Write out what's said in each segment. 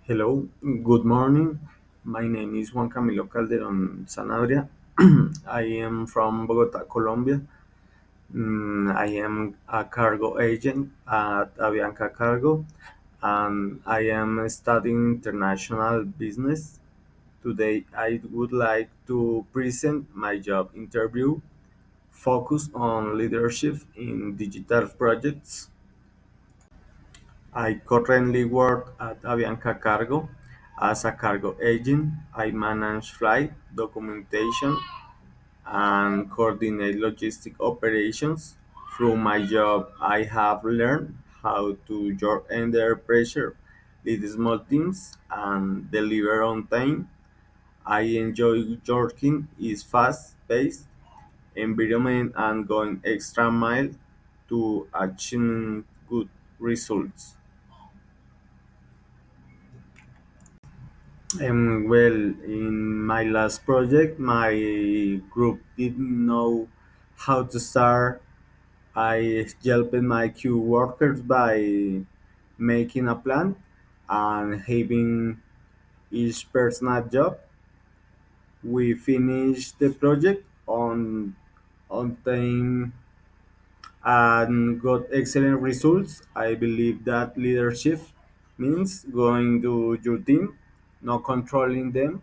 Hello, good morning. My name is Juan Camilo Calderon Sanabria. I am from Bogota, Colombia. I am a cargo agent at Avianca Cargo and I am studying international business. Today, I would like to present my job interview focused on leadership in digital projects. I currently work at Avianca Cargo as a cargo agent. I manage flight documentation and coordinate logistic operations. Through my job, I have learned how to work under pressure, lead small teams, and deliver on time. I enjoy working is fast-paced environment and going extra mile to achieve good results. Well, in my last project, my group didn't know how to start. I helped my queue workers by making a plan and having each person a job. We finished the project on time and got excellent results. I believe that leadership means going to your team, not controlling them.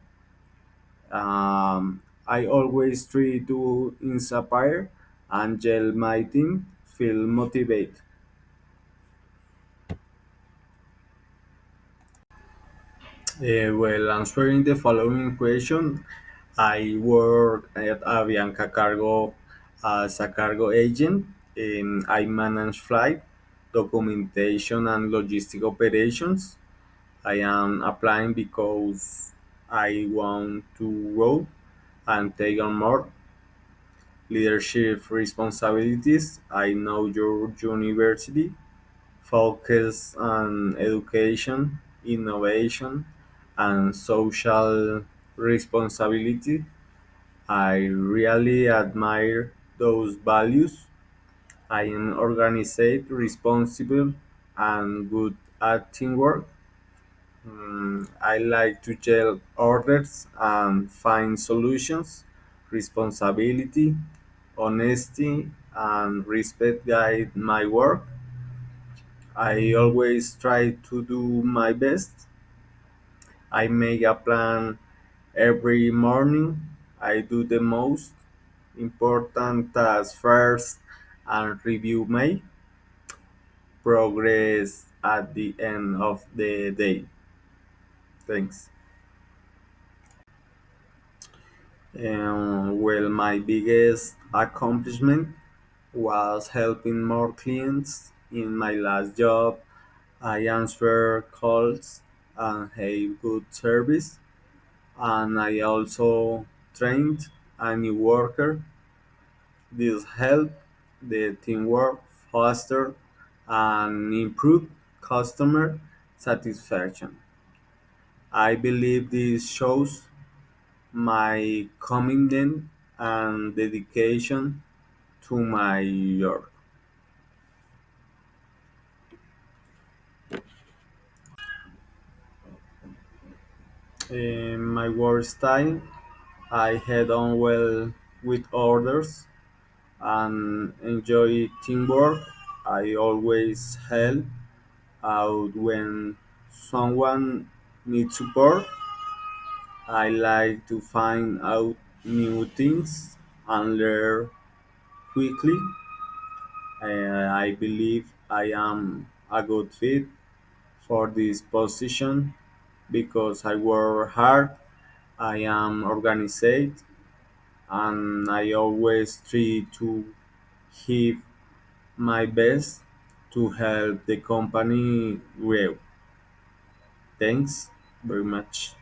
I always try to inspire and help my team feel motivated. Well, answering the following question, I work at Avianca Cargo as a cargo agent. I manage flight, documentation, and logistic operations. I am applying because I want to grow and take on more leadership responsibilities. I know your university focus on education, innovation, and social responsibility. I really admire those values. I am organized, responsible, and good at teamwork. I like to tell orders and find solutions. Responsibility, honesty, and respect guide my work. I always try to do my best. I make a plan every morning. I do the most important tasks first and review my progress at the end of the day. Thanks. Well, my biggest accomplishment was helping more clients. In my last job, I answer calls and have good service, and I also trained a new worker. This helped the teamwork faster and improve customer satisfaction. I believe this shows my commitment and dedication to my work. In my work style, I head on well with others and enjoy teamwork. I always help out when someone needs support. I like to find out new things and learn quickly. I believe I am a good fit for this position because I work hard, I am organized, and I always try to give my best to help the company grow. Thanks very much.